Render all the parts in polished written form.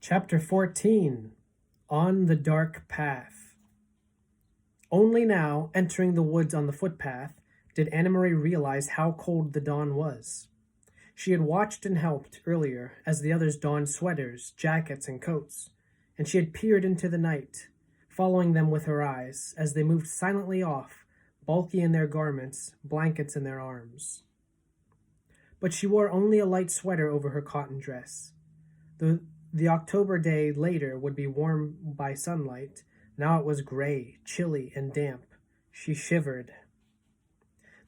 Chapter 14. On the Dark Path. Only now, entering the woods on the footpath, did Anna Marie realize how cold the dawn was. She had watched and helped earlier as the others donned sweaters, jackets, and coats, and she had peered into the night, following them with her eyes as they moved silently off, bulky in their garments, blankets in their arms. But she wore only a light sweater over her cotton dress. The October day later would be warm by sunlight. Now it was gray, chilly, and damp. She shivered.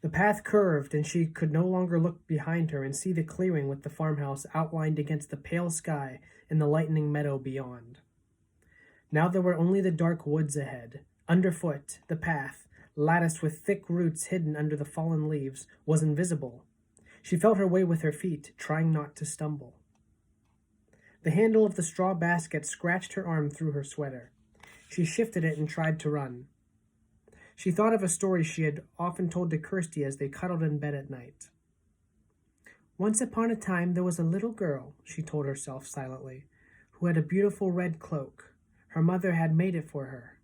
The path curved, and she could no longer look behind her and see the clearing with the farmhouse outlined against the pale sky and the lightening meadow beyond. Now there were only the dark woods ahead. Underfoot, the path, latticed with thick roots hidden under the fallen leaves, was invisible. She felt her way with her feet, trying not to stumble. The handle of the straw basket scratched her arm through her sweater. She shifted it and tried to run. She thought of a story she had often told to Kirsty as they cuddled in bed at night. Once upon a time there was a little girl, she told herself silently, who had a beautiful red cloak. Her mother had made it for her.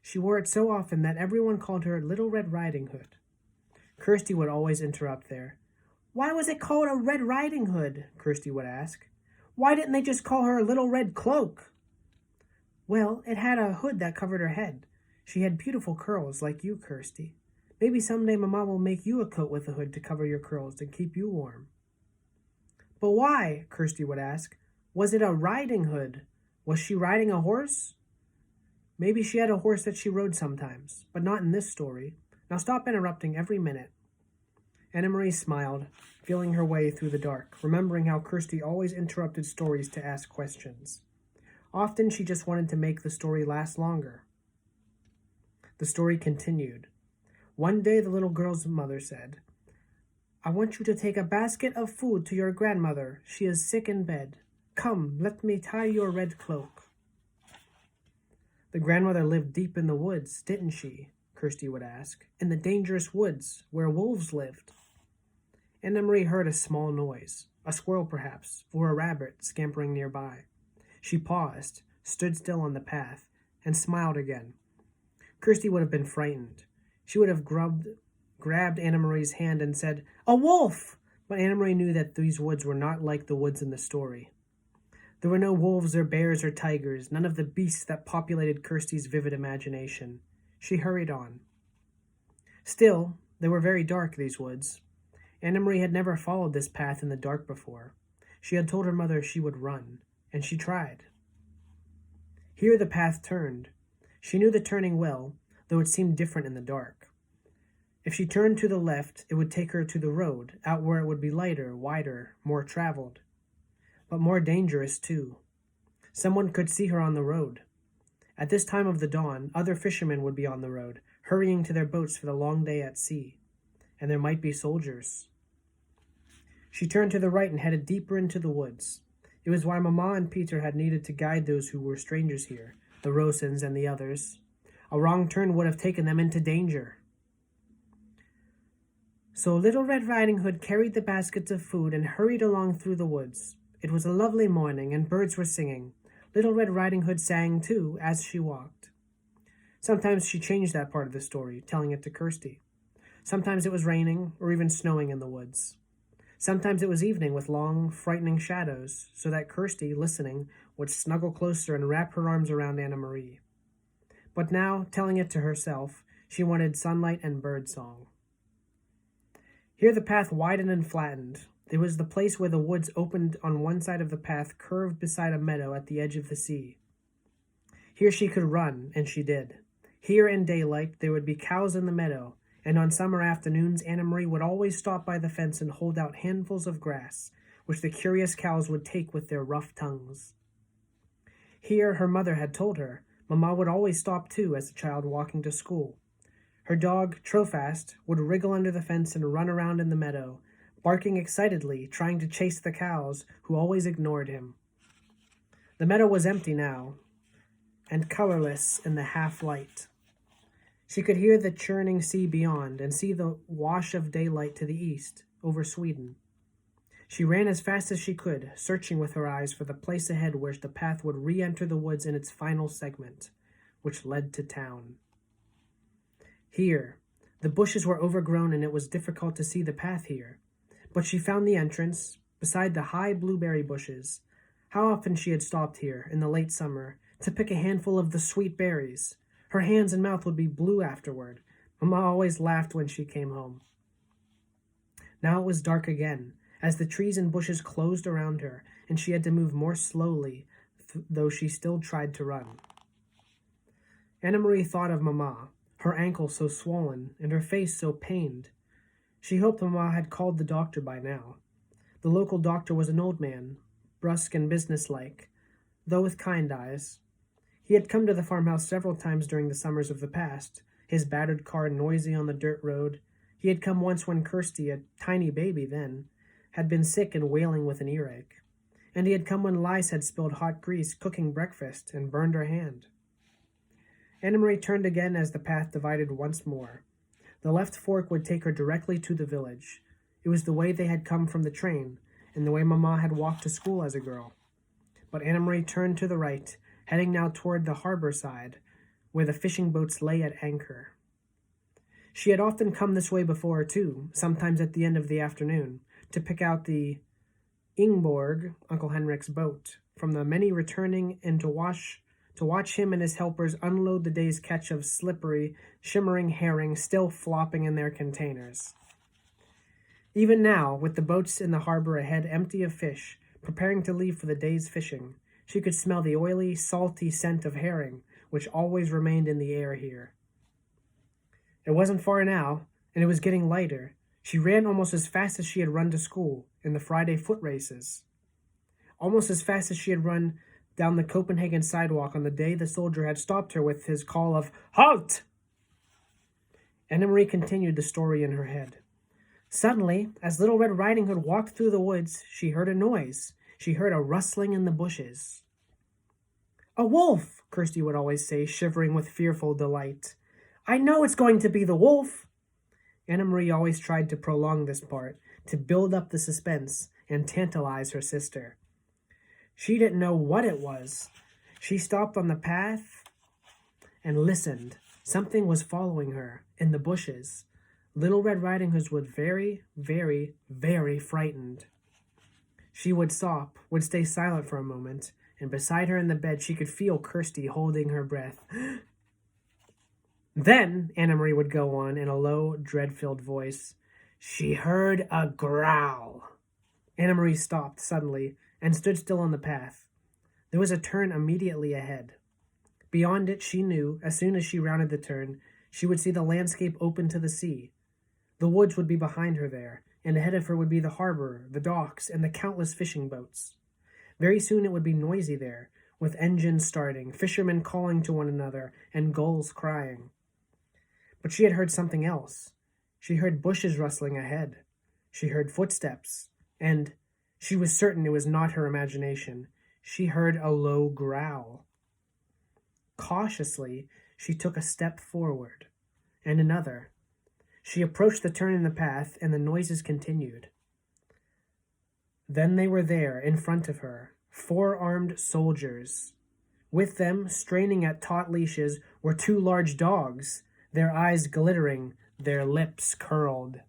She wore it so often that everyone called her Little Red Riding Hood. Kirsty would always interrupt there. "Why was it called a Red Riding Hood?" Kirsty would ask. "Why didn't they just call her a Little Red Cloak?" "Well, it had a hood that covered her head. She had beautiful curls like you, Kirsty. Maybe someday Mama will make you a coat with a hood to cover your curls and keep you warm." "But why?" Kirsty would ask. "Was it a riding hood? Was she riding a horse?" "Maybe she had a horse that she rode sometimes, but not in this story. Now stop interrupting every minute." Anna Marie smiled, feeling her way through the dark, remembering how Kirsty always interrupted stories to ask questions. Often she just wanted to make the story last longer. The story continued. One day the little girl's mother said, "I want you to take a basket of food to your grandmother. She is sick in bed. Come, let me tie your red cloak." "The grandmother lived deep in the woods, didn't she?" Kirsty would ask. "In the dangerous woods, where wolves lived." Anna Marie heard a small noise, a squirrel perhaps, or a rabbit scampering nearby. She paused, stood still on the path, and smiled again. Kirsty would have been frightened. She would have grabbed Anna Marie's hand and said, "A wolf!" But Anna Marie knew that these woods were not like the woods in the story. There were no wolves or bears or tigers, none of the beasts that populated Kirsty's vivid imagination. She hurried on. Still, they were very dark, these woods. Anna Marie had never followed this path in the dark before. She had told her mother she would run, and she tried. Here the path turned. She knew the turning well, though it seemed different in the dark. If she turned to the left, it would take her to the road, out where it would be lighter, wider, more traveled. But more dangerous, too. Someone could see her on the road. At this time of the dawn, other fishermen would be on the road, hurrying to their boats for the long day at sea. And there might be soldiers. She turned to the right and headed deeper into the woods. It was why Mama and Peter had needed to guide those who were strangers here, the Rosens and the others. A wrong turn would have taken them into danger. So Little Red Riding Hood carried the baskets of food and hurried along through the woods. It was a lovely morning, and birds were singing. Little Red Riding Hood sang, too, as she walked. Sometimes she changed that part of the story, telling it to Kirsty. Sometimes it was raining, or even snowing in the woods. Sometimes it was evening with long, frightening shadows, so that Kirsty, listening, would snuggle closer and wrap her arms around Anna Marie. But now, telling it to herself, she wanted sunlight and birdsong. Here the path widened and flattened. It was the place where the woods opened on one side of the path, curved beside a meadow at the edge of the sea. Here she could run, and she did. Here in daylight there would be cows in the meadow, and on summer afternoons Anna Marie would always stop by the fence and hold out handfuls of grass, which the curious cows would take with their rough tongues. Here, her mother had told her, Mama would always stop too as a child walking to school. Her dog, Trofast, would wriggle under the fence and run around in the meadow, barking excitedly, trying to chase the cows, who always ignored him. The meadow was empty now, and colorless in the half-light. She could hear the churning sea beyond and see the wash of daylight to the east, over Sweden. She ran as fast as she could, searching with her eyes for the place ahead where the path would re-enter the woods in its final segment, which led to town. Here, the bushes were overgrown and it was difficult to see the path here, but she found the entrance, beside the high blueberry bushes. How often she had stopped here, in the late summer, to pick a handful of the sweet berries. Her hands and mouth would be blue afterward. Mamma always laughed when she came home. Now it was dark again, as the trees and bushes closed around her, and she had to move more slowly, though she still tried to run. Anna Marie thought of Mamma, her ankle so swollen, and her face so pained. She hoped Mamma had called the doctor by now. The local doctor was an old man, brusque and businesslike, though with kind eyes. He had come to the farmhouse several times during the summers of the past, his battered car noisy on the dirt road. He had come once when Kirsty, a tiny baby then, had been sick and wailing with an earache. And he had come when lice had spilled hot grease cooking breakfast and burned her hand. Anna Marie turned again as the path divided once more. The left fork would take her directly to the village. It was the way they had come from the train, and the way Mamma had walked to school as a girl. But Anna Marie turned to the right, heading now toward the harbor side, where the fishing boats lay at anchor. She had often come this way before, too, sometimes at the end of the afternoon, to pick out the Ingborg, Uncle Henrik's boat, from the many returning and to watch him and his helpers unload the day's catch of slippery, shimmering herring still flopping in their containers. Even now, with the boats in the harbor ahead empty of fish, preparing to leave for the day's fishing, she could smell the oily, salty scent of herring, which always remained in the air here. It wasn't far now, and it was getting lighter. She ran almost as fast as she had run to school in the Friday foot races. Almost as fast as she had run down the Copenhagen sidewalk on the day the soldier had stopped her with his call of "Halt!" Anna Marie continued the story in her head. Suddenly, as Little Red Riding Hood walked through the woods, she heard a noise. She heard a rustling in the bushes. "A wolf!" Kirsty would always say, shivering with fearful delight. "I know it's going to be the wolf!" Anna Marie always tried to prolong this part, to build up the suspense and tantalize her sister. She didn't know what it was. She stopped on the path and listened. Something was following her in the bushes. Little Red Riding Hood was very, very, very frightened. She would stop, would stay silent for a moment, and beside her in the bed she could feel Kirsty holding her breath. Then, Anna Marie would go on in a low, dread-filled voice, she heard a growl. Anna Marie stopped suddenly and stood still on the path. There was a turn immediately ahead. Beyond it, she knew, as soon as she rounded the turn, she would see the landscape open to the sea. The woods would be behind her there, and ahead of her would be the harbor, the docks, and the countless fishing boats. Very soon it would be noisy there, with engines starting, fishermen calling to one another, and gulls crying. But she had heard something else. She heard bushes rustling ahead. She heard footsteps, and she was certain it was not her imagination. She heard a low growl. Cautiously, she took a step forward, and another. She approached the turn in the path, and the noises continued. Then they were there, in front of her, 4 armed soldiers. With them, straining at taut leashes, were 2 large dogs, their eyes glittering, their lips curled.